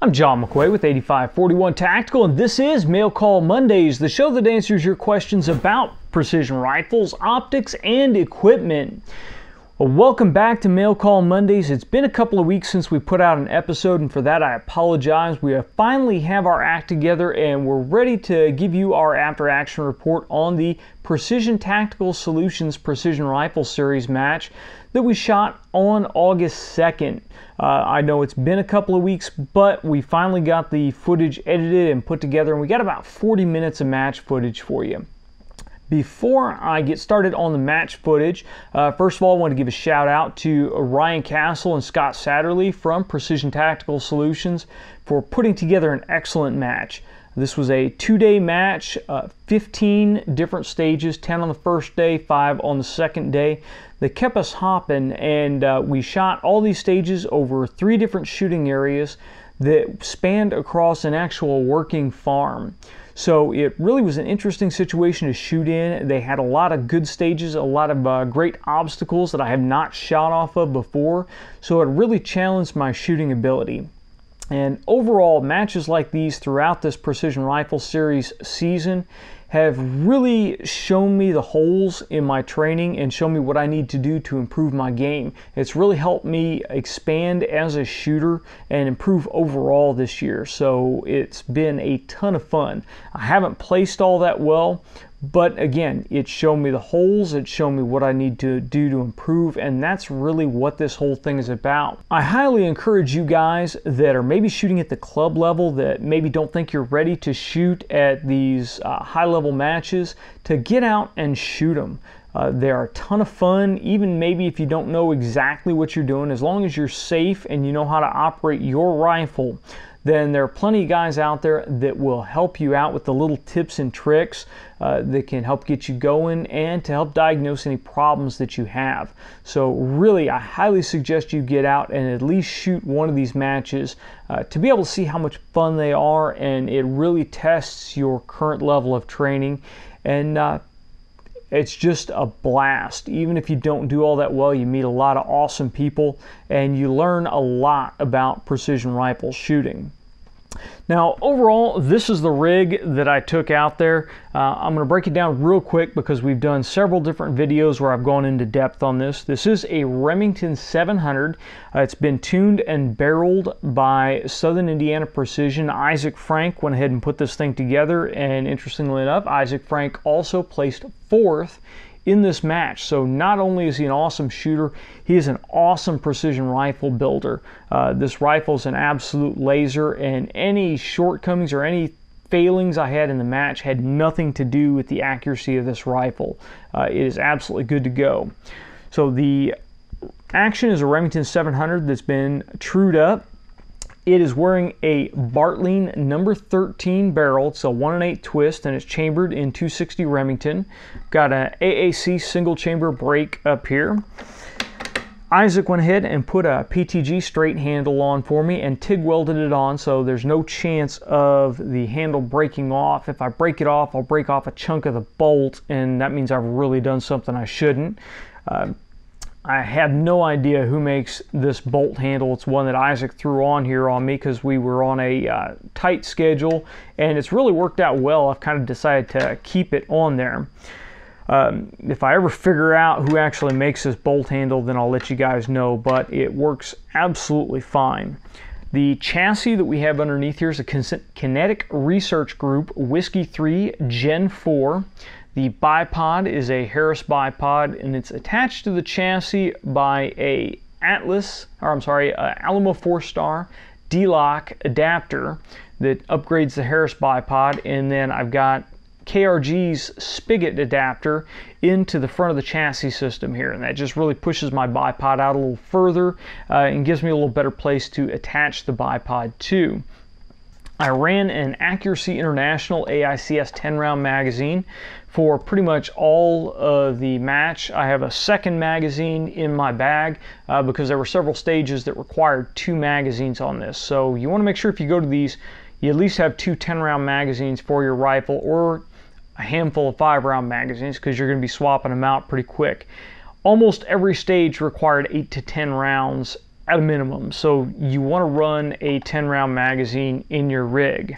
I'm John McQuay with 8541 Tactical, and this is Mail Call Mondays, the show that answers your questions about precision rifles, optics, and equipment. Well, welcome back to Mail Call Mondays. It's been a couple of weeks since we put out an episode, and for that I apologize. We finally have our act together, and we're ready to give you our after-action report on the Precision Tactical Solutions Precision Rifle Series match that we shot on August 2nd. I know it's been a couple of weeks, but we finally got the footage edited and put together, and we got about 40 minutes of match footage for you. Before I get started on the match footage, first of all, I want to give a shout out to Ryan Castle and Scott Satterley from Precision Tactical Solutions for putting together an excellent match. This was a 2-day match, 15 different stages, 10 on the first day, 5 on the second day. They kept us hopping, and we shot all these stages over 3 different shooting areas that spanned across an actual working farm. So it really was an interesting situation to shoot in. They had a lot of good stages, a lot of great obstacles that I have not shot off of before, so it really challenged my shooting ability. And overall, matches like these throughout this Precision Rifle Series season have really shown me the holes in my training and shown me what I need to do to improve my game. It's really helped me expand as a shooter and improve overall this year, so it's been a ton of fun. I haven't placed all that well, but again, it showed me the holes, it showed me what I need to do to improve, and that's really what this whole thing is about. I highly encourage you guys that are maybe shooting at the club level, that maybe don't think you're ready to shoot at these high-level matches, to get out and shoot them. They are a ton of fun, even maybe if you don't know exactly what you're doing. As long as you're safe and you know how to operate your rifle, then there are plenty of guys out there that will help you out with the little tips and tricks that can help get you going and to help diagnose any problems that you have. So really, I highly suggest you get out and at least shoot one of these matches to be able to see how much fun they are, and it really tests your current level of training, and it's just a blast. Even if you don't do all that well, you meet a lot of awesome people and you learn a lot about precision rifle shooting. Now, overall, this is the rig that I took out there. I'm going to break it down real quick because we've done several different videos where I've gone into depth on this. This is a Remington 700. It's been tuned and barreled by Southern Indiana Precision. Isaac Frank went ahead and put this thing together, and interestingly enough, Isaac Frank also placed 4th in this match. So not only is he an awesome shooter, he is an awesome precision rifle builder. This rifle is an absolute laser, and any shortcomings or any failings I had in the match had nothing to do with the accuracy of this rifle. It is absolutely good to go. So the action is a Remington 700 that's been trued up. It is wearing a Bartling number 13 barrel. It's a 1 1/8 twist, and it's chambered in 260 Remington. Got an AAC single chamber break up here. Isaac went ahead and put a PTG straight handle on for me and TIG welded it on, so there's no chance of the handle breaking off. If I break it off, I'll break off a chunk of the bolt, and that means I've really done something I shouldn't. I have no idea who makes this bolt handle. It's one that Isaac threw on here on me because we were on a tight schedule, and it's really worked out well. I've kind of decided to keep it on there. If I ever figure out who actually makes this bolt handle, then I'll let you guys know, but it works absolutely fine. The chassis that we have underneath here is a Kinetic Research Group Whiskey 3 Gen 4. The bipod is a Harris bipod, and it's attached to the chassis by a Alamo 4-star D-Lock adapter that upgrades the Harris bipod, and then I've got KRG's spigot adapter into the front of the chassis system here, and that just really pushes my bipod out a little further and gives me a little better place to attach the bipod to. I ran an Accuracy International AICS 10-round magazine for pretty much all of the match. I have a second magazine in my bag because there were several stages that required 2 magazines on this. So you want to make sure if you go to these, you at least have 2 10-round magazines for your rifle, or a handful of 5-round magazines, because you're going to be swapping them out pretty quick. Almost every stage required 8 to 10 rounds at a minimum. So you want to run a 10-round magazine in your rig.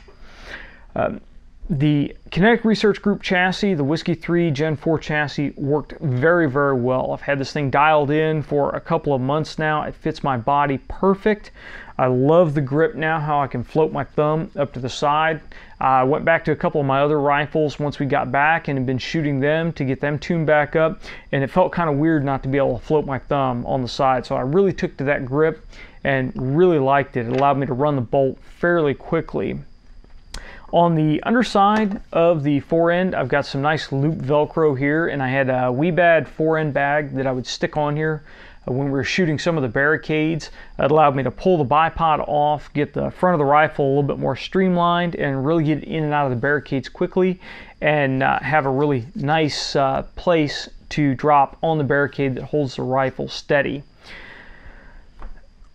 The Kinetic Research Group chassis, the Whiskey 3 Gen 4 chassis, worked very, very well. I've had this thing dialed in for a couple of months now. It fits my body perfect. I love the grip now, how I can float my thumb up to the side. I went back to a couple of my other rifles once we got back and have been shooting them to get them tuned back up, and it felt kind of weird not to be able to float my thumb on the side. So I really took to that grip and really liked it. It allowed me to run the bolt fairly quickly. On the underside of the forend, I've got some nice loop Velcro here, and I had a Weebad forend bag that I would stick on here when we were shooting some of the barricades. It allowed me to pull the bipod off, get the front of the rifle a little bit more streamlined, and really get in and out of the barricades quickly, and have a really nice place to drop on the barricade that holds the rifle steady.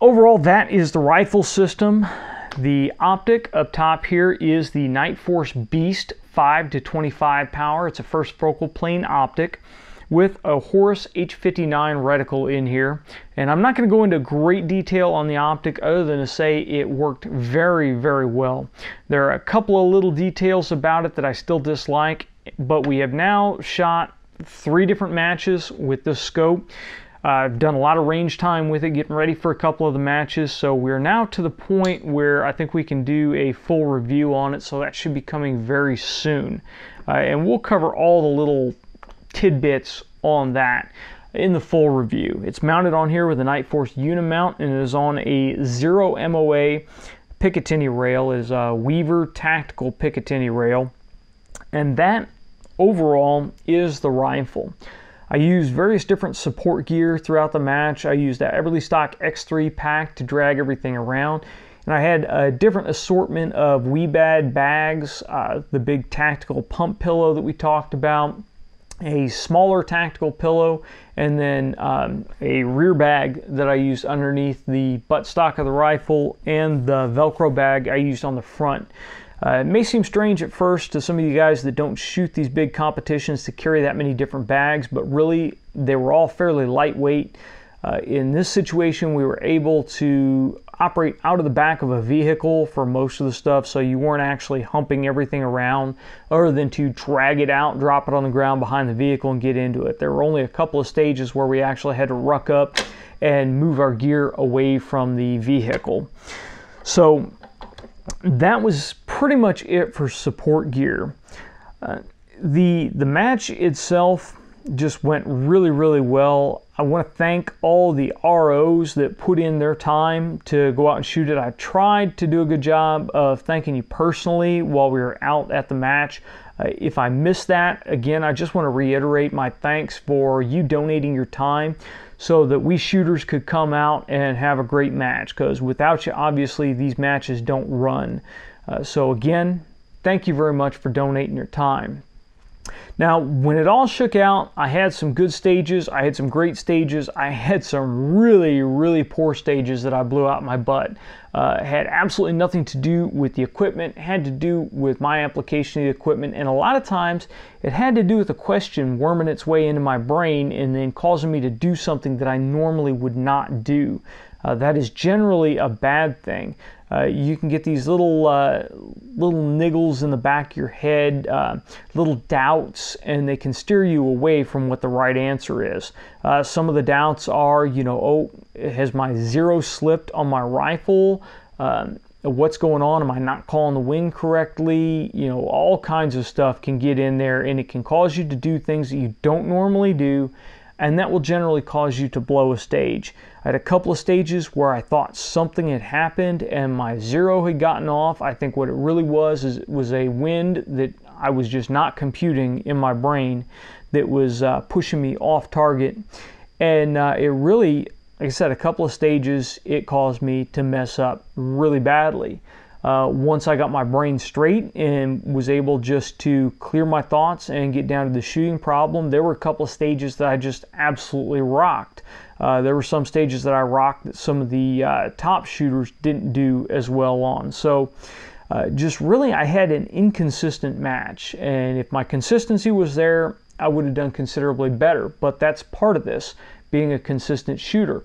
Overall, that is the rifle system. The optic up top here is the Night Force Beast 5 to 25 power. It's a first focal plane optic with a Horus H59 reticle in here. And I'm not going to go into great detail on the optic other than to say it worked very, very well. There are a couple of little details about it that I still dislike, but we have now shot 3 different matches with this scope. I've done a lot of range time with it, getting ready for a couple of the matches, so we're now to the point where I think we can do a full review on it, so that should be coming very soon. And we'll cover all the little tidbits on that in the full review. It's mounted on here with a Night Force Unimount, and it is on a 0 MOA Picatinny rail. It is a Weaver Tactical Picatinny rail, and that overall is the rifle. I used various different support gear throughout the match. I used that Everlystock X3 pack to drag everything around. And I had a different assortment of Weebad bags, the big tactical pump pillow that we talked about, a smaller tactical pillow, and then a rear bag that I used underneath the buttstock of the rifle, and the Velcro bag I used on the front. It may seem strange at first to some of you guys that don't shoot these big competitions to carry that many different bags, but really they were all fairly lightweight. In this situation, we were able to operate out of the back of a vehicle for most of the stuff, so you weren't actually humping everything around other than to drag it out, drop it on the ground behind the vehicle and get into it. There were only a couple of stages where we actually had to ruck up and move our gear away from the vehicle. So that was pretty much it for support gear. The match itself just went really, really well. I want to thank all the ROs that put in their time to go out and shoot it. I tried to do a good job of thanking you personally while we were out at the match. If I missed that, again, I just want to reiterate my thanks for you donating your time so that we shooters could come out and have a great match, because without you, obviously, these matches don't run. So again, thank you very much for donating your time. Now, when it all shook out, I had some good stages, I had some great stages, I had some really, really poor stages that I blew out my butt. It had absolutely nothing to do with the equipment, it had to do with my application of the equipment, and a lot of times it had to do with a question worming its way into my brain and then causing me to do something that I normally would not do. That is generally a bad thing. You can get these little niggles in the back of your head, little doubts, and they can steer you away from what the right answer is. Some of the doubts are, oh, has my zero slipped on my rifle? What's going on? Am I not calling the wind correctly? All kinds of stuff can get in there, and it can cause you to do things that you don't normally do, and that will generally cause you to blow a stage. I had a couple of stages where I thought something had happened and my zero had gotten off. I think what it really was is it was a wind that I was just not computing in my brain that was pushing me off target. And it really, like I said, a couple of stages, it caused me to mess up really badly. Once I got my brain straight and was able just to clear my thoughts and get down to the shooting problem, there were a couple of stages that I just absolutely rocked. There were some stages that I rocked that some of the top shooters didn't do as well on. So just really, I had an inconsistent match, and if my consistency was there, I would have done considerably better. But that's part of this, being a consistent shooter.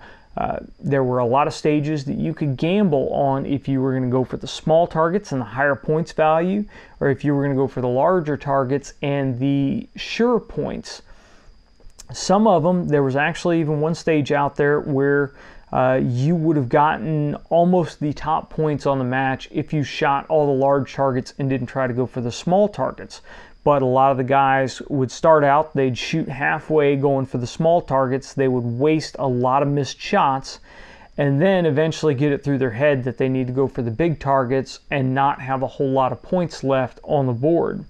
There were a lot of stages that you could gamble on if you were going to go for the small targets and the higher points value, or if you were going to go for the larger targets and the sure points. Some of them, there was actually even one stage out there where you would have gotten almost the top points on the match if you shot all the large targets and didn't try to go for the small targets. But a lot of the guys would start out, they'd shoot halfway going for the small targets, they would waste a lot of missed shots, and then eventually get it through their head that they need to go for the big targets and not have a whole lot of points left on the board.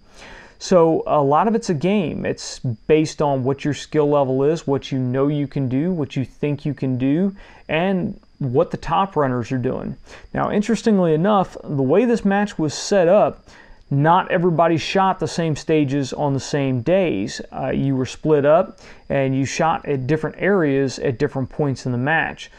So a lot of it's a game. It's based on what your skill level is, what you know you can do, what you think you can do, and what the top runners are doing. Now, interestingly enough, the way this match was set up, not everybody shot the same stages on the same days. You were split up and you shot at different areas at different points in the match.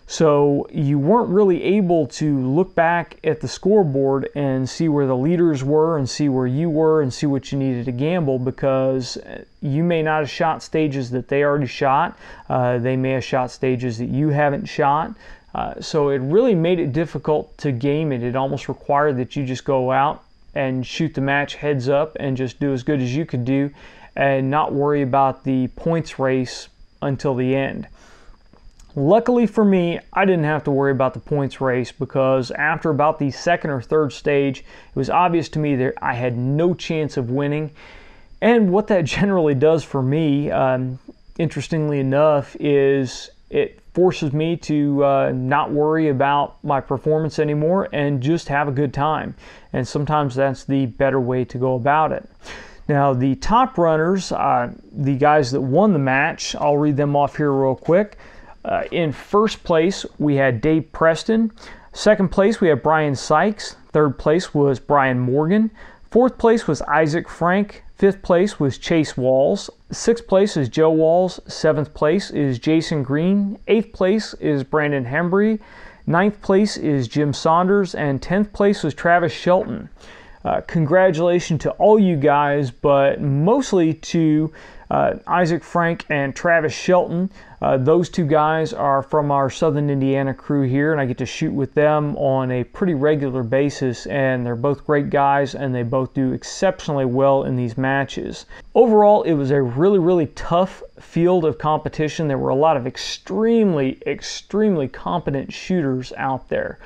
So you weren't really able to look back at the scoreboard and see where the leaders were and see where you were and see what you needed to gamble, because you may not have shot stages that they already shot. They may have shot stages that you haven't shot. So it really made it difficult to game it. It almost required that you just go out and shoot the match heads up and just do as good as you could do and not worry about the points race until the end. Luckily for me, I didn't have to worry about the points race, because after about the second or third stage, it was obvious to me that I had no chance of winning. And what that generally does for me, interestingly enough, is it forces me to not worry about my performance anymore and just have a good time. And sometimes that's the better way to go about it. Now, the top runners, the guys that won the match, I'll read them off here real quick. In first place, we had Dave Preston. Second place, we had Brian Sykes. Third place was Brian Morgan. Fourth place was Isaac Frank. Fifth place was Chase Walls. Sixth place is Joe Walls. Seventh place is Jason Green. Eighth place is Brandon Hembry. Ninth place is Jim Saunders. And 10th place was Travis Shelton. Congratulations to all you guys, but mostly to Isaac Frank and Travis Shelton. Those two guys are from our Southern Indiana crew here, and I get to shoot with them on a pretty regular basis, and they're both great guys, and they both do exceptionally well in these matches. Overall, it was a really tough field of competition. There were a lot of extremely competent shooters out there.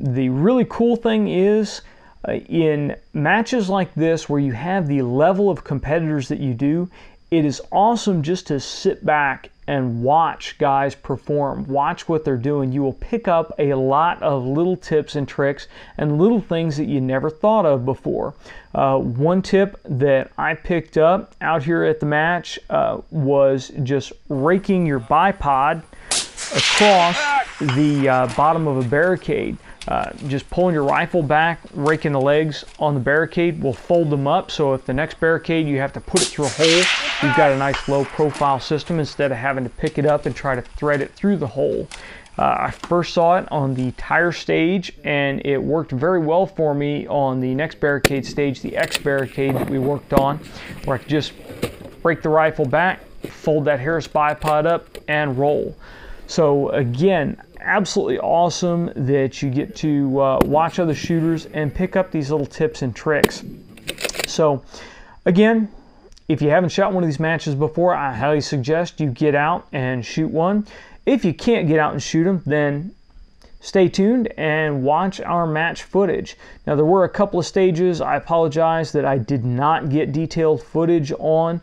The really cool thing is, in matches like this where you have the level of competitors that you do, it is awesome just to sit back and watch guys perform, watch what they're doing. You will pick up a lot of little tips and tricks and little things that you never thought of before. One tip that I picked up out here at the match was just raking your bipod across the bottom of a barricade. Just pulling your rifle back, raking the legs on the barricade will fold them up, so if the next barricade you have to put it through a hole, you've got a nice low profile system instead of having to pick it up and try to thread it through the hole. I first saw it on the tire stage, and it worked very well for me on the next barricade stage, the X barricade that we worked on, where I could just break the rifle back, fold that Harris bipod up, and roll. So again, absolutely awesome that you get to watch other shooters and pick up these little tips and tricks. So again, if you haven't shot one of these matches before, I highly suggest you get out and shoot one. If you can't get out and shoot them, then stay tuned and watch our match footage. Now, there were a couple of stages I apologize that I did not get detailed footage on.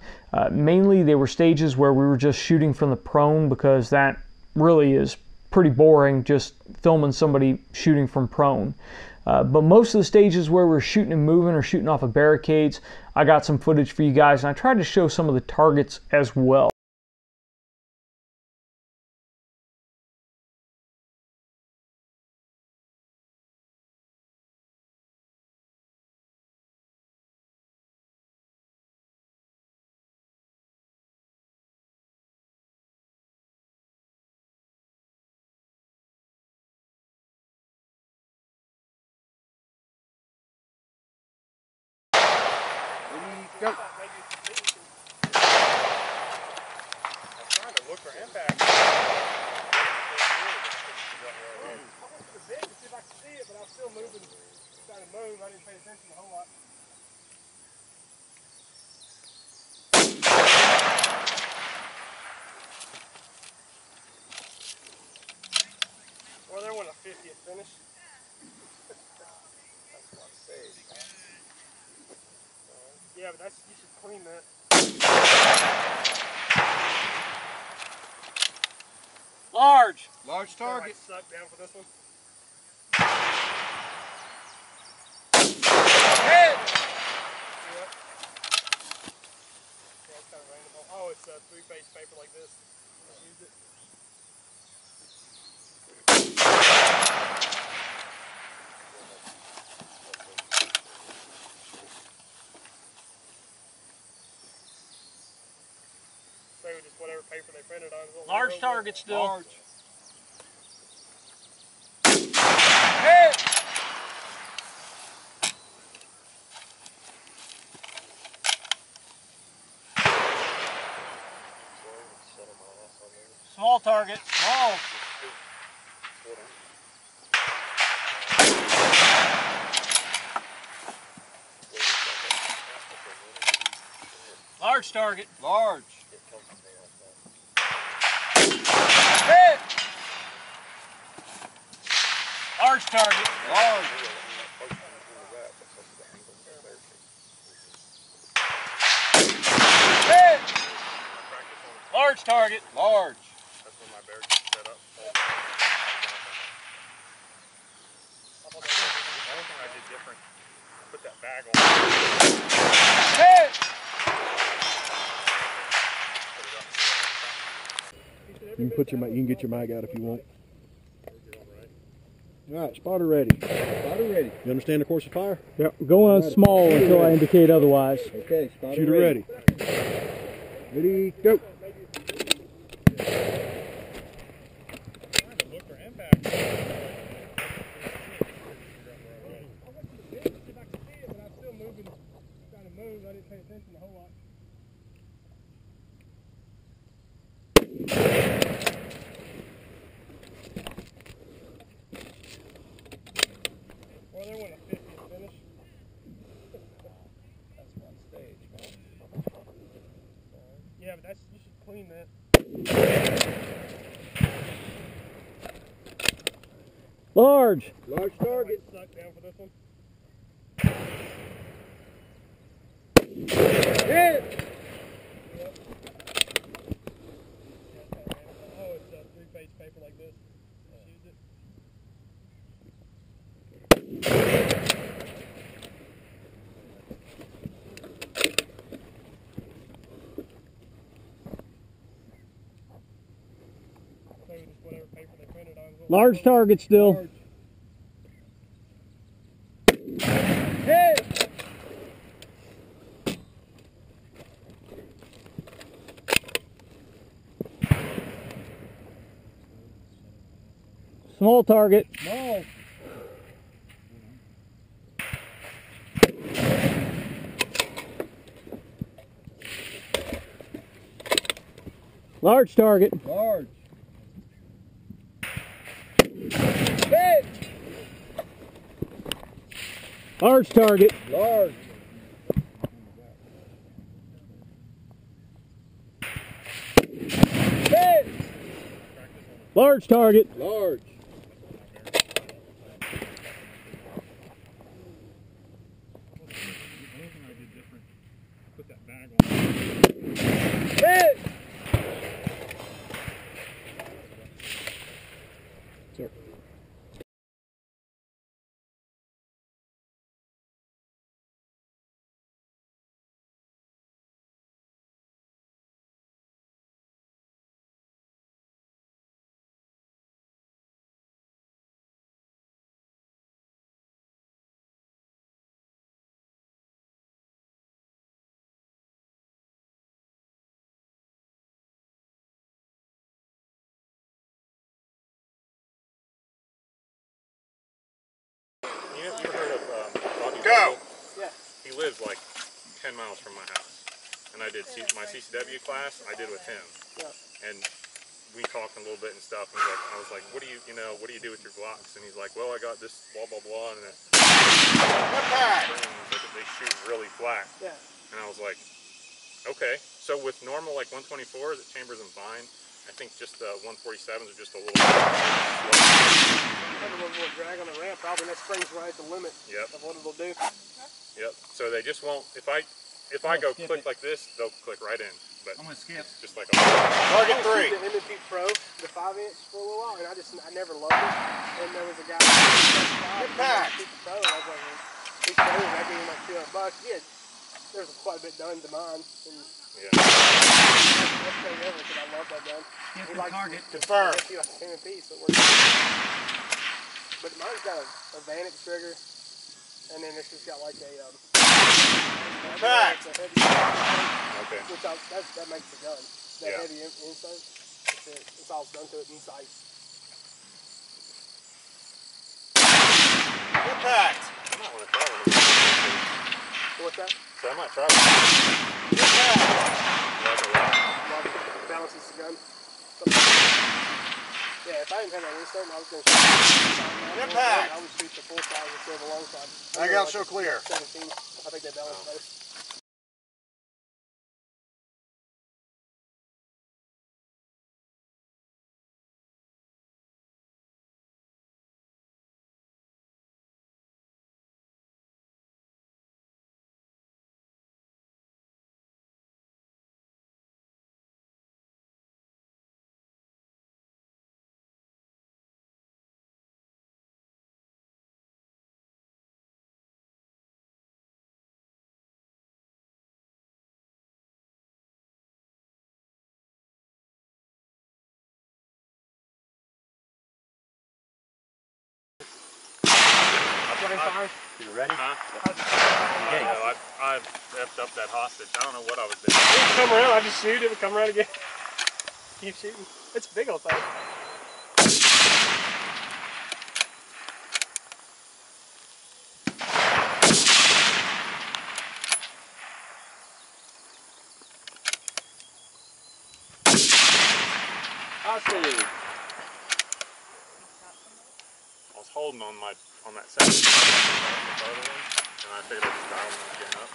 Mainly they were stages where we were just shooting from the prone, because that really is pretty boring, just filming somebody shooting from prone. But most of the stages where we're shooting and moving or shooting off of barricades, I got some footage for you guys, and I tried to show some of the targets as well. Go. I'm trying to look for impact. see it, but I was still moving, trying to move. I didn't pay attention a whole lot. Well, there went a 50th finish. That's what I say. Yeah, but you should clean that. Large. Large target. Suck down for this one. Hit. Yep. Yeah, it's kind of random. Oh, it's a 3-page paper like this. Just used it. So just whatever paper they printed on. Large target still. Large. Hit. Small target. Small. Large target. Large. Hit. Large target. Large. Hit. Large target. Large. That's when my bear gets set up. The only thing I did different, put that bag on. Hit. You can get your mag out if you want. All right, spotter ready. Spotter ready. You understand the course of fire? Yep. Go on small until I indicate otherwise. Okay, spotter Shooter ready. Ready, go. I didn't pay attention a whole lot. Well, there went a 50th finish. That's one stage, man. Yeah, but you should clean that. Large. Large target. Suck down for this one. Hit. Yep. Oh, it's a 3-page paper like this. Just used it. So just whatever paper they printed on. Large target still. Large. Hit. Small target. Small. Large target. Large. Hit. Large target. Large. Hit. Large target. Large. Put that bag on. Hit. Sir. You ever heard of Bobby Go! Vogel? Yeah. He lives like 10 miles from my house. And I did my CCW class, I did with him. Yeah. And we talked a little bit and stuff. And I was like, what do you do with your Glocks? And he's like, well, I got this blah blah blah, and they shoot really flat. Yeah. And I was like, okay. So with normal like 124s, it chambers them fine. I think just the 147s are just a little slow. Have a little drag on the ramp, probably that springs right at the limit of what it'll do. Yep. So they just won't. If I go click like this, they'll click right in. But I'm gonna skip. Just like Target 3. The M&P Pro, the 5-inch for a little while, and I never loved it. And there was a guy who Impact. Pro, and I was like, he showed me, I gave him like $200. Yeah, there was quite a bit done to mine. And best thing ever, because I love that gun. Skip the target. Confirm. He likes M&P, so it works. But mine's got a Vanic trigger, and then it's just got like a Impact. Okay. Which that makes the gun. That heavy insert. That's it. It's all done to it in sight. Impact. I might want to try one. What's that? So I might try one. Impact. Balances the gun. Yeah, if I didn't have that insert, I was going to shoot. Impact. I would shoot the full size instead of the long side. I got show clear. 17. I think they balance better. You ready? Huh? I effed up that hostage. I don't know what I was doing. It would come around, I just shoot, it would come around again. Keep shooting. It's a big old thing. Hostage. I was holding on that second one, and I figured I'd just dial them again up.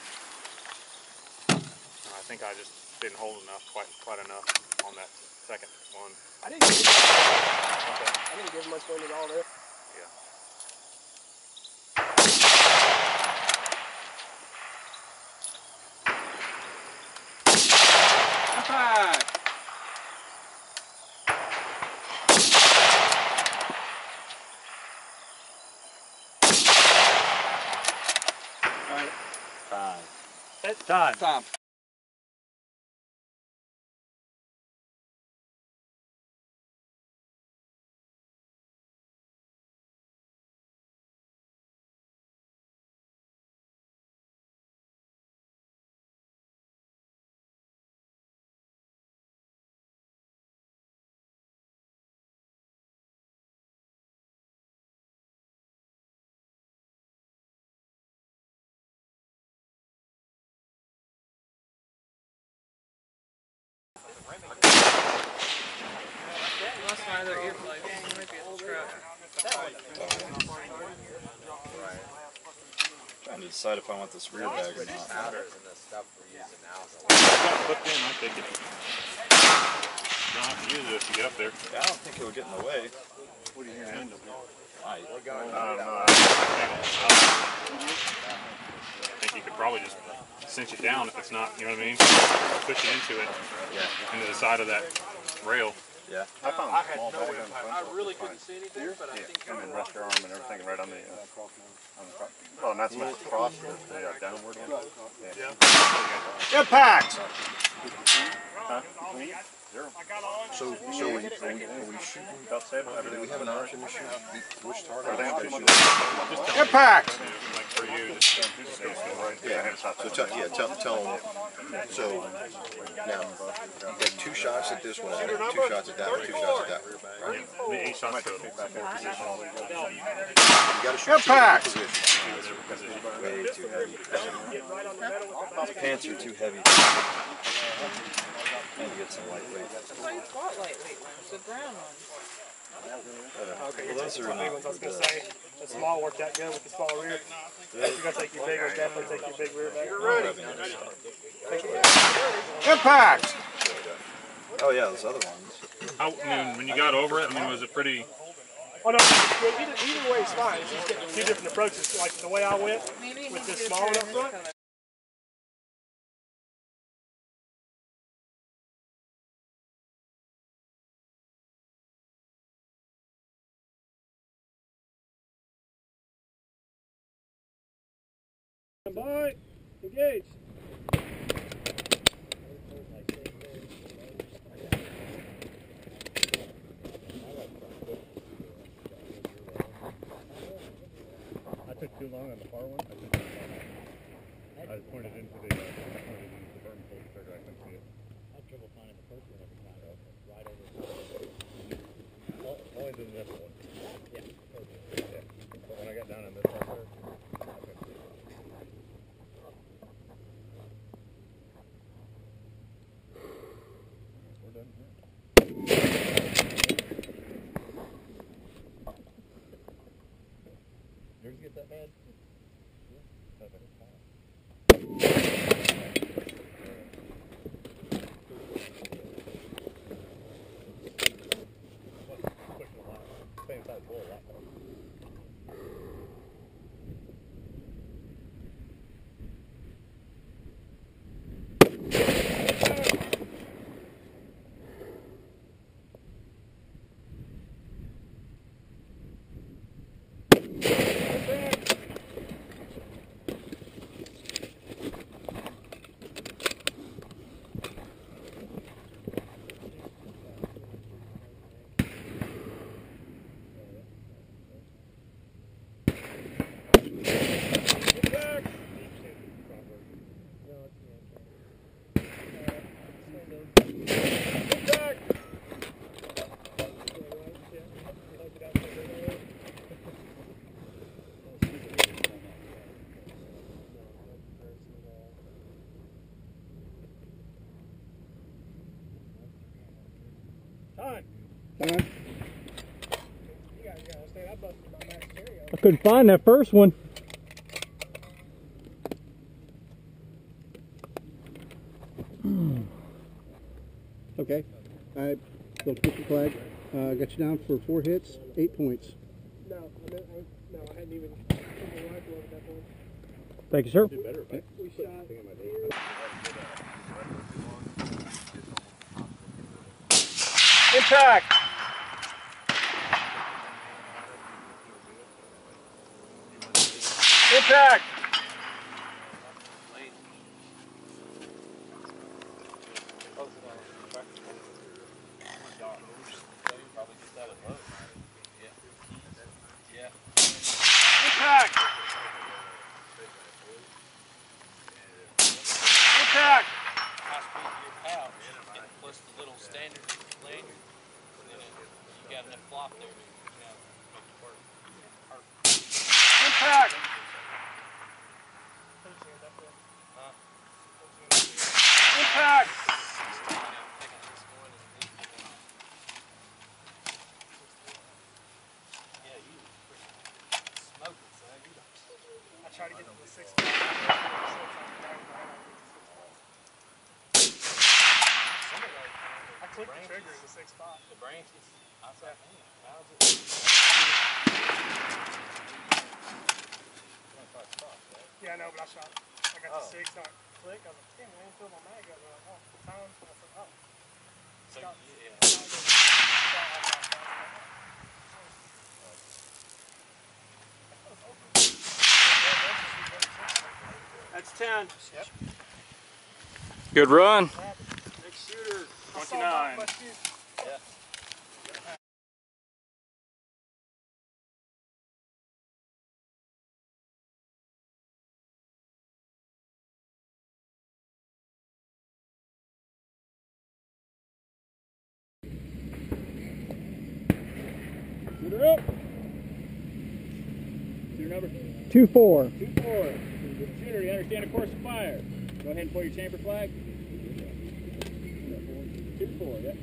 And I think I just didn't hold enough, quite enough on that second one. I didn't give much wind at all there. Yeah. Impact. Time. Trying to decide if I want this rear bag or not. Clipped in, I think it. You don't have to use it if you get up there. Yeah, I don't think it would get in the way. What do you hear? Might. I think you could probably just cinch it down if it's not, you know what I mean? Push it into it, into the side of that rail. Yeah. I found a small bag on the front. I really couldn't see anything, but I think And then rest your arm and everything right on the front. Well, not so much across, but the downward one. Yeah. Impact! Huh? Zero. So are we shooting? About stable, Do everything. we have an option to shoot which target? Everything Should else I is shoot? Impact! Like for you, just Right. Yeah. So tell them. So now you got 2 shots at this one, 2 shots at that one, 2 shots at that one. Right? the 8 shots total. You got to shoot Impact! 2 positions. Way too heavy. The pants are too heavy. And you get some lightweight. I thought lightweight ones. the brown ones. Okay, well, those are big ones. I was gonna say the small worked out good with the small rear. If you're gonna take your big ones, definitely take your big rear back. You're ready. Impact! Oh yeah, those other ones. How, I mean, when you got over it, I mean, was it pretty? Oh no, either way is fine. It's just getting two different approaches. Like the way I went with this small one up front. By, engage. I took too long on the far one. I just pointed into the burn pull trigger. I couldn't see it. I have trouble finding the first one every time. Right over Only to this one. Yeah. Yeah. But when I got down on this one there, I couldn't see it. We're done here. Yours get that bad? Yeah. Sounds like it's fine. Pushing a lot. Same size bowl, a lot more. Time. I couldn't find that first one. Okay. I will pick the flag. Got you down for 4 hits, 8 points. No, I hadn't even put the rifle over that point. Thank you, sir. We shot here. Impact! Impact! Impact! Impact! High speed to your pouch, and plus the little standard lanyard. And then you got enough flop there to, make it work. Impact! Impact! Yeah, you smoking, son. I try to get to the 6. I clicked the trigger in the 6 spot. The branches. I was like, man, how's it? Yeah, I know, but I shot. I got the 6 on click. I was like, damn, I didn't fill my mag up. I was like, oh, the time. I said, oh. So, yeah. That's 10. Yep. Good run. Next shooter. 29. Yeah. Shooter up. Shooter number? 2-4. 2-4. Shooter, you understand a course of fire. Go ahead and pull your chamber flag. 2-4, yep.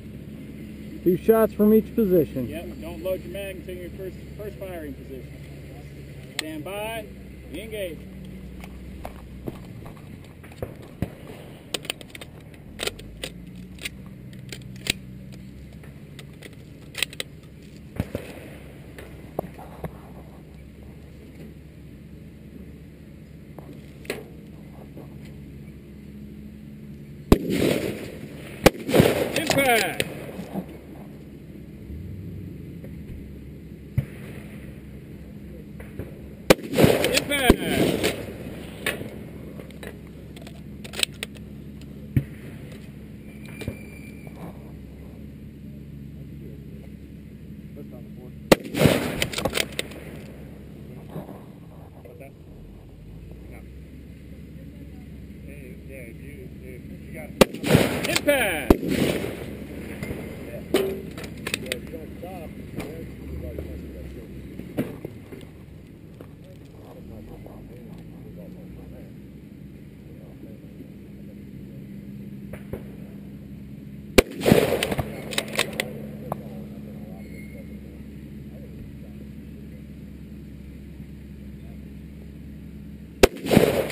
2 shots from each position. Yep, don't load your mag until your first firing position. Stand by, engage. Impact! Impact! Impact!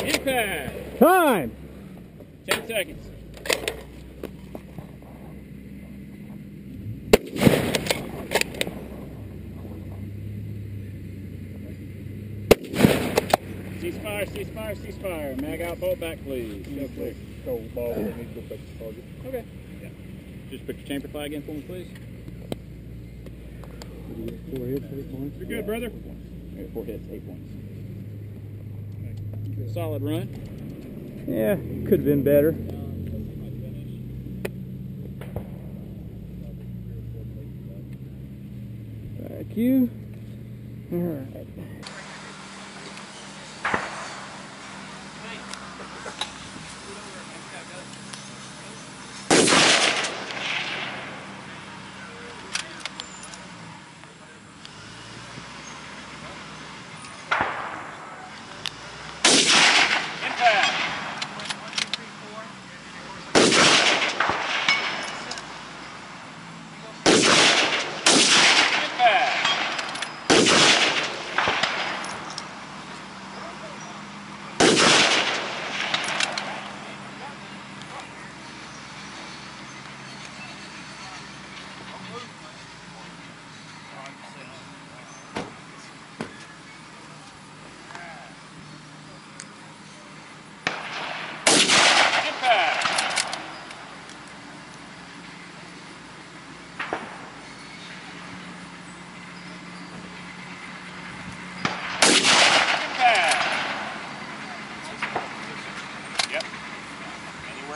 Impact! Time! 10 seconds. Ceasefire, ceasefire, ceasefire. Mag out, bolt back, please. Go clear. Go ball, I need to go back to target. Okay. Yeah. Just put your chamber flag in for me, please. 4 hits, 8 points. You're good, brother. 4 hits, 8 points. Solid run. Yeah, could have been better. Thank you. All right.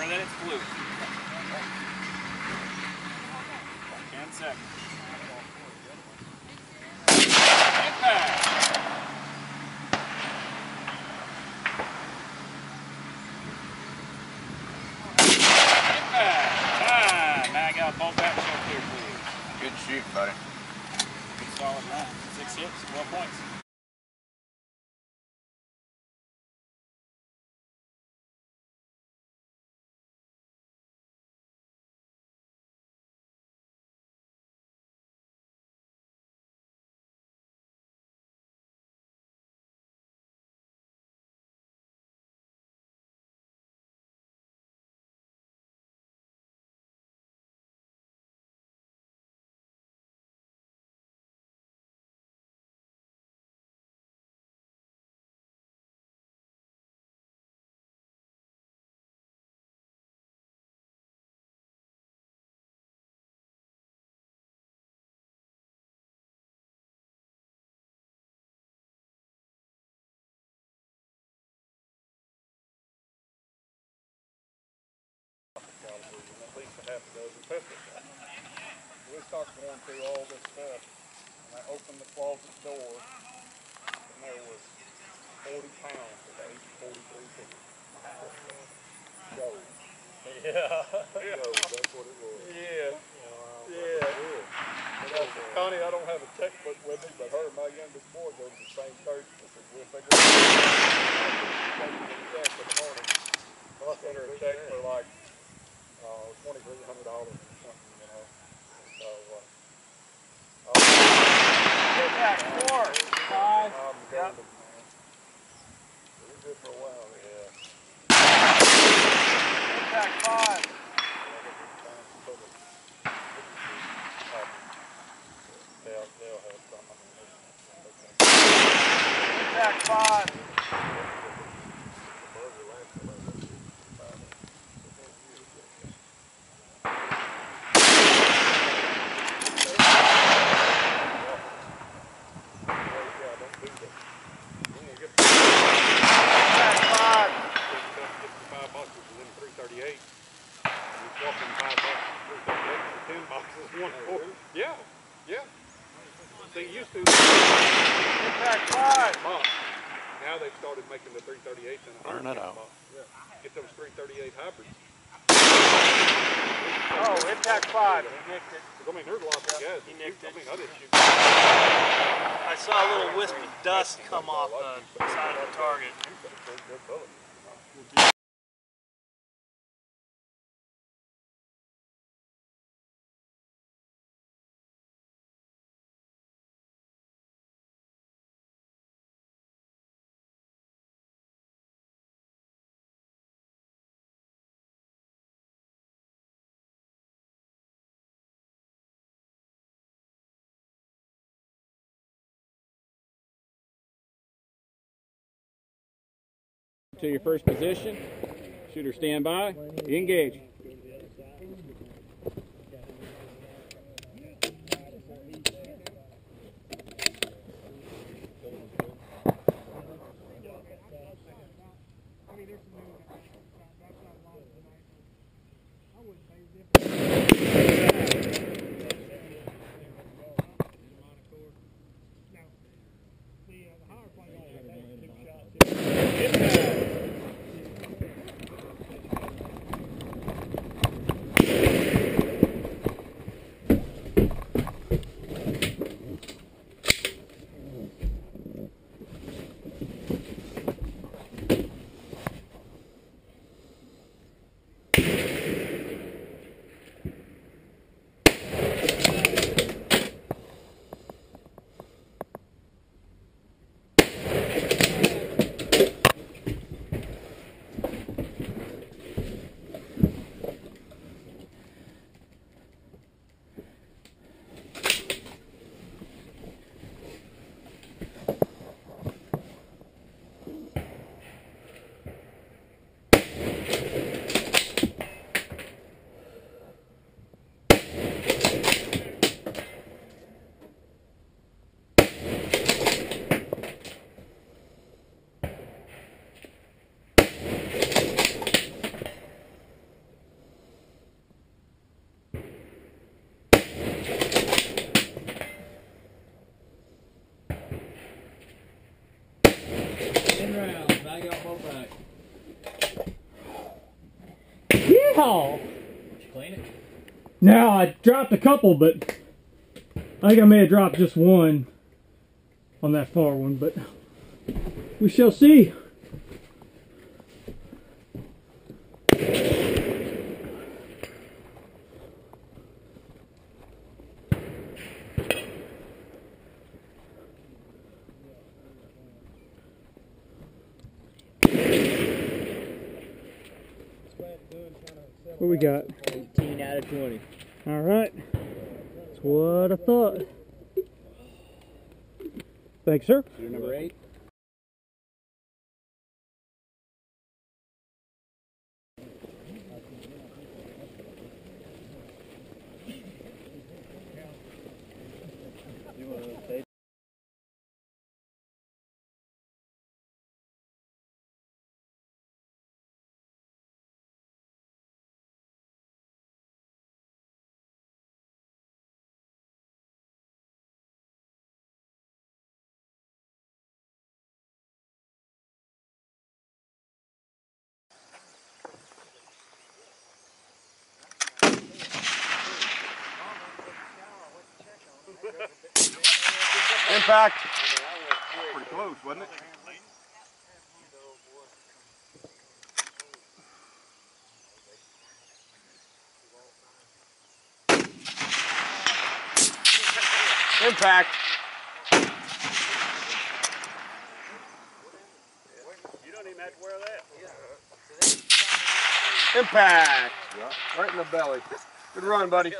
That it's blue. 10 seconds. Impact. Impact. Time. Mag out, bolt back, show clear, please. Good shoot, buddy. Good solid run. 6 hits, 12 points. At least a half a dozen pistols. We started going through all this stuff, and I opened the closet door, and there was 40 pounds of H-43 gold. Yeah. Gold, that's what it was. Yeah. Yeah. Connie, I don't have a checkbook with me, but her and my youngest boy go to the same church. I said, we'll figure it out. In the morning. I sent her a check for like $2,300 or something, you know. So Yep. Pretty good for a while, yeah. Impact 5. They'll have some. Impact 5. Yeah, yeah. They used to. Impact 5. Now they've started making the 338s and 100 box. Yeah. Get those 338 hybrids. Oh, impact 5. He nicked it. I mean, there's lots of guys. He nicked it. I mean, I didn't shoot. I saw a little wisp of dust come off the side of the target. To your first position. Shooter stand by. Engage. Yeehaw! Did you clean it? No, I dropped a couple, but I think I may have dropped just one on that far one, but we shall see. What we got? 18 out of 20. All right. That's what I thought. Thanks, sir. Number 8. Impact. Pretty close, wasn't it? Impact. Impact. Right in the belly. Good run, buddy. I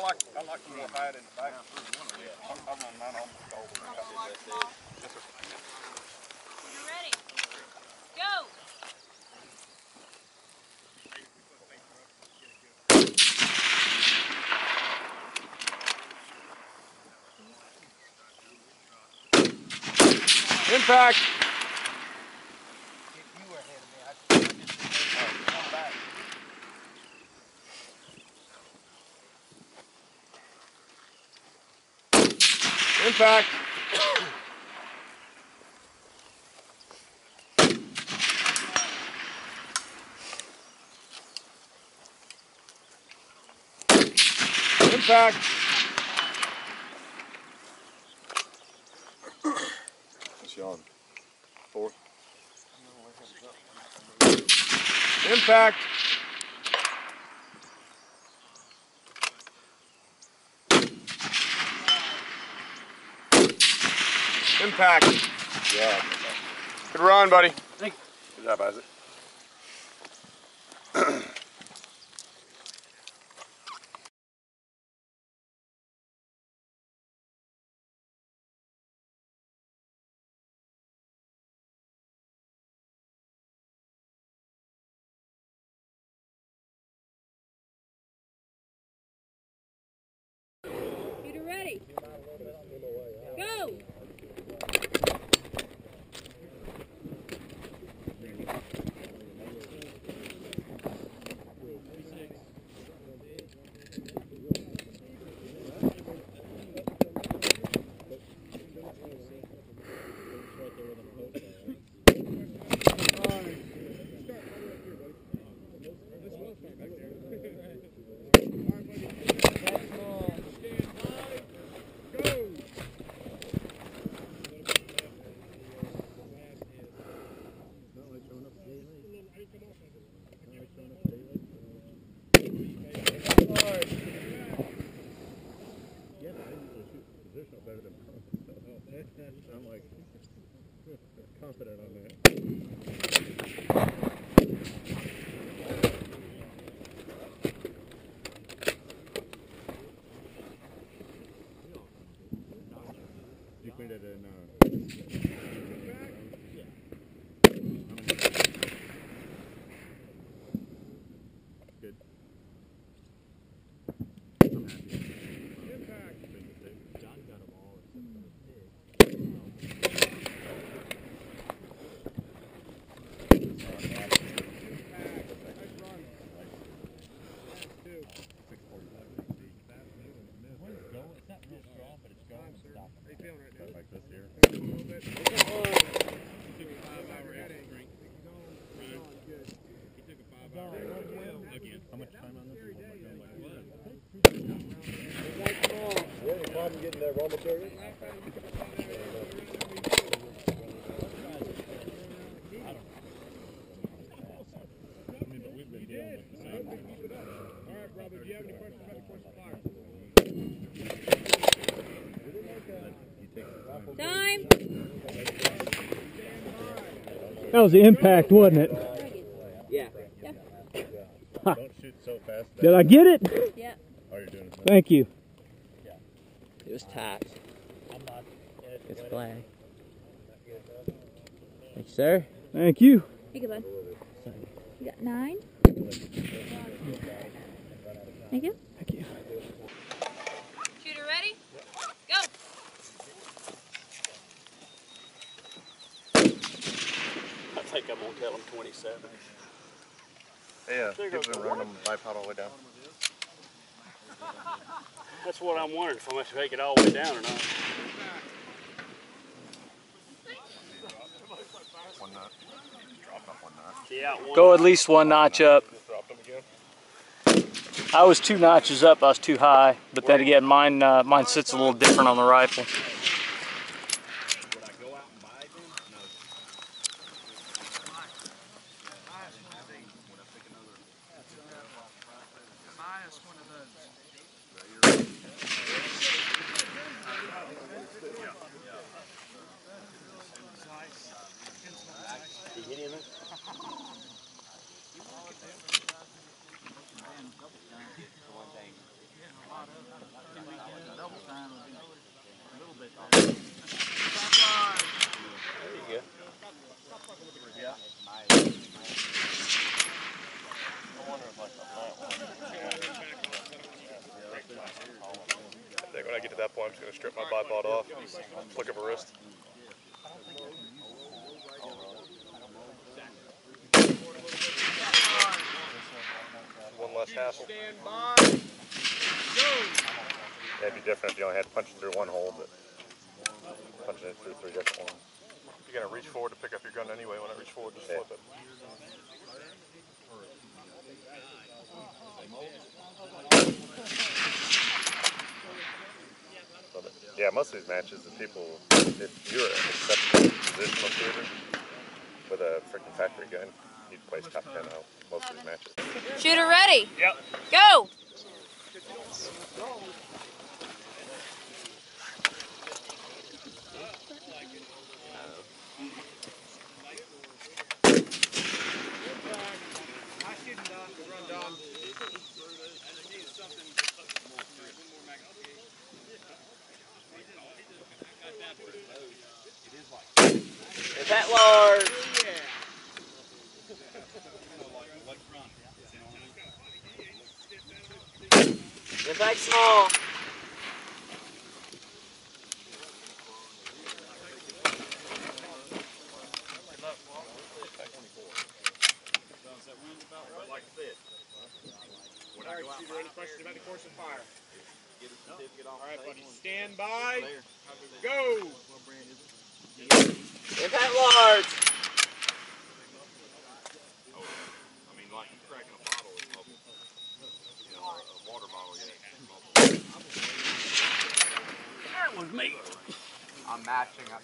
like the more hide in the back. I run mine almost all the time. You ready? Go! Impact. Impact. Impact. What's you on? 4th? Impact. Impact. Yeah. Good run, buddy. Good job, Isaac. Shooter ready. Go! I'm like confident on that. You cleaned it in good. I'm happy. John got them all except for the pig. Like this here. How much time on this? You have any problem getting that raw material? Alright, brother, do you have any questions about the course of fire? Time! That was the impact, wasn't it? Yeah. Don't shoot so fast. Did I get it? Yeah. Oh, you're doing it. Thank you. It was tight. It's flag. Thank you, sir. Thank you. Hey, good bud. You got 9. Thank you. Thank you. Shooter ready? Go! I think I'm gonna tell him 27. Yeah, people been running them bipod all the way down. That's what I'm wondering, if I'm gonna take it all the way down or not. One knot. Drop up one knot. Yeah, Go at least 1 notch up. Dropped them again. I was 2 notches up. I was too high, but then again, mine sits a little different on the rifle. Would I go out and buy them? No. You hit him? I get to that point, I'm just going to strip my bipod off, flick up a wrist. One less hassle. Yeah, it'd be different if you only had to punch it through one hole, but punching it through 3 different ones. You're going to reach forward to pick up your gun anyway. When I reach forward, just flip it. Yeah, most of these matches, the people, if you're an exceptional positional shooter with a freaking factory gun, you'd place top 10 out most of these matches. Shooter ready? Yep. Go! That large. Impact small. Like I said. Alright, shooter, any questions about the course of fire? Alright, buddy, stand by. Go! Impact large. I mean, like you cracking a bottle is mobile. You know, a water bottle, yeah. That was me. I'm matching up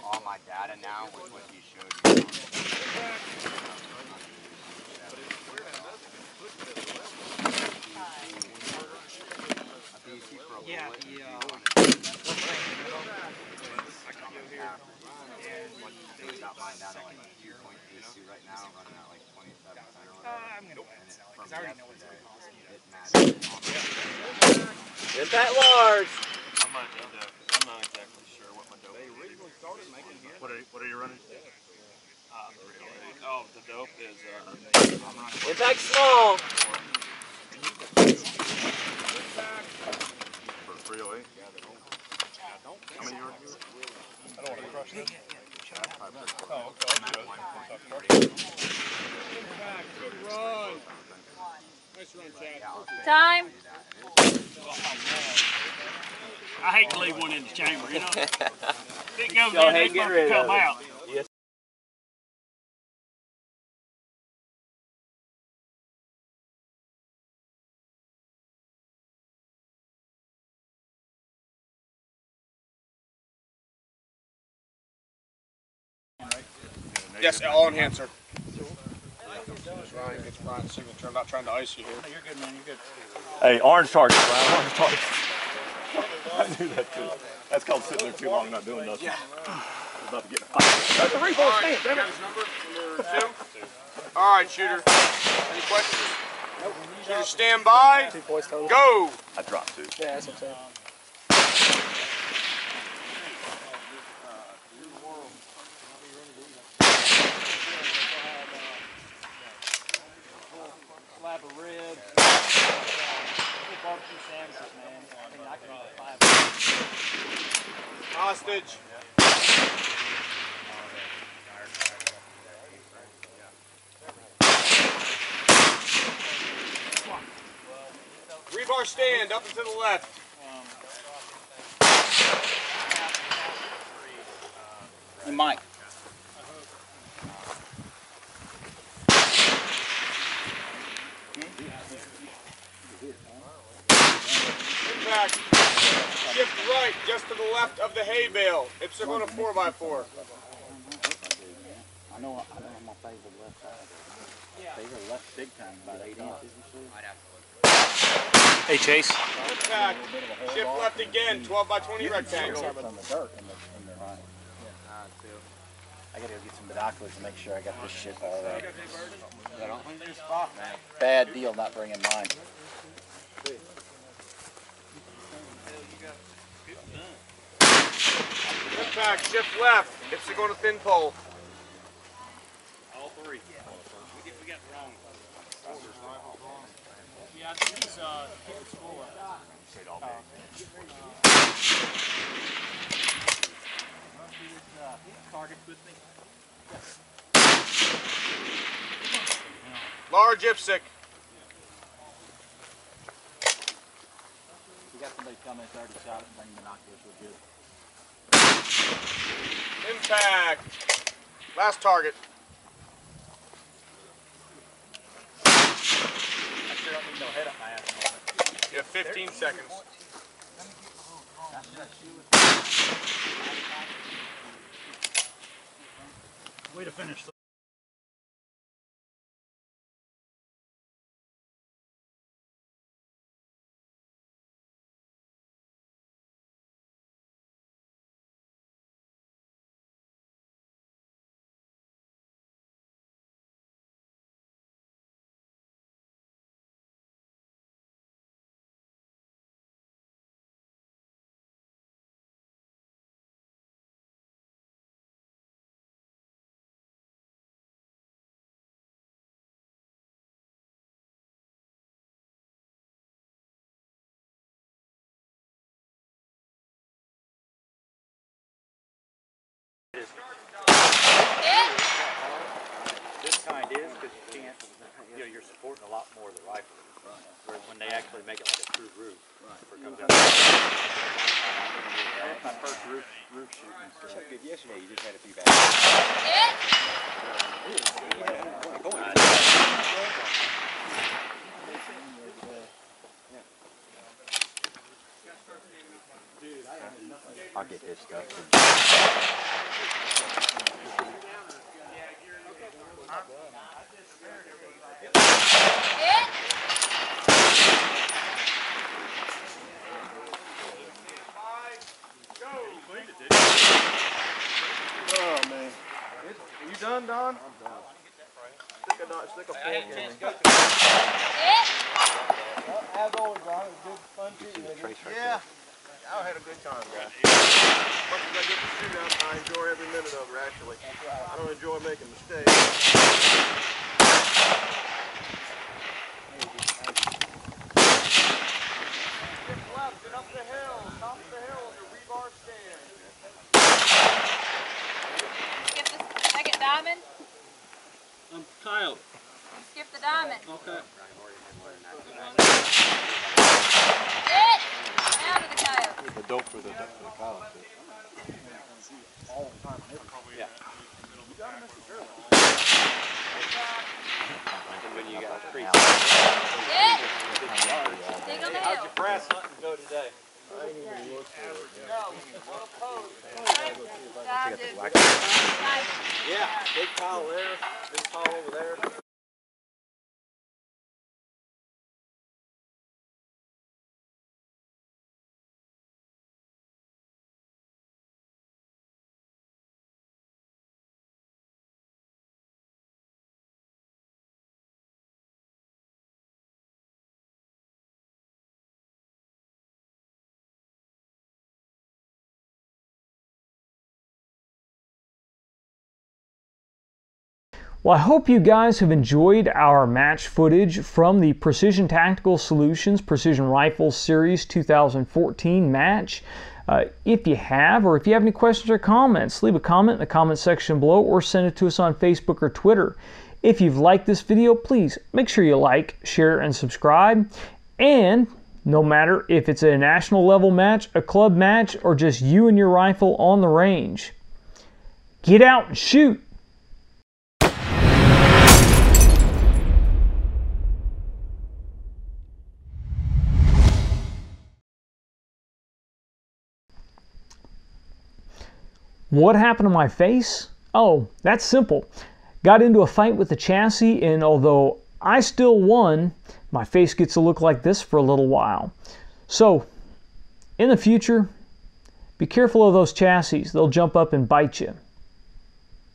all my data now with what he showed me. Yeah, got mine down to like 2.82 right now, running at like 27 center. I'm gonna win it because I already know what's going on. Impact large. I'm not exactly sure what my dope is. What are you running? Oh, the dope is Impact small. for 308. How many yours? I don't want to crush this. Oh, okay. Good run. Nice run, Chad. Time. I hate to leave one in the chamber, you know? If it goes Go in, ahead they and get supposed rid to of come it. out. Yes. Yes, all enhancer. Ryan gets Brian's signature. I'm not trying to ice you here. No, you're good, man. You're good. Hey, orange target, Brian. Orange target. I knew that too. That's called sitting there too long not doing nothing. Yeah. I'm about to get fired. That's a refill stamp, damn it. Number 2? All right, shooter. Any questions? Nope. Shooter, stand by. 2 points total. Go. I dropped 2. Yeah, that's what I'm saying. Slab of ribs. Barbecue sandwiches, man. I mean, I can eat 5. Hostage. Rebar stand up and to the left. You might. Impact. Shift right just to the left of the hay bale. It's on a 4x4. I know I'm my favorite left side. Favorite left big time, about 8 inches or so. Hey, Chase. Impact. Shift left again, 12x20 rectangle. From the dirt in the right. I gotta go get some binoculars to make sure I got this shit all right. I don't think there's spot, man. Bad deal not bringing mine. Impact. Shift left. It's to go to thin pole. All 3. We got the wrong. Yeah, Large IPSC. We got somebody coming that's already shot it and bring binoculars real good. Impact. Last target. I sure don't need no head up my ass. You have 15 seconds. Way to finish. This kind is because you can't, you're supporting a lot more of the rifle. Right. When they actually make it like a true roof. Right. Where it comes out. That's my first roof shooting. So. Shot good yesterday. You just had a few bad. I'll get this stuff. Oh man. Are you done, Don? I'm done. Stick a fork in me. As always, Don, it was good fun shooting with you. Yeah. I had a good time, guys. As much as I get to shoot out, I enjoy every minute of it, actually. I don't enjoy making mistakes. Get left, get up the hill, top of the hill, on your rebar stand. Skip the second diamond. Kyle. Skip the diamond. Okay. Hit! Out of the coyote. The dope for the column. Yeah. And when you got a creek. Hit! Dig on the How'd hill. your brass hunting go today? I ain't even looked for it. Yeah, big pile there, big pile over there. Well, I hope you guys have enjoyed our match footage from the Precision Tactical Solutions Precision Rifles Series 2014 match. If you have, or if you have any questions or comments, leave a comment in the comment section below or send it to us on Facebook or Twitter. If you've liked this video, please make sure you like, share, and subscribe. And no matter if it's a national level match, a club match, or just you and your rifle on the range, get out and shoot! What happened to my face? Oh, that's simple. Got into a fight with the chassis, and although I still won, my face gets to look like this for a little while. So, in the future, be careful of those chassis. They'll jump up and bite you.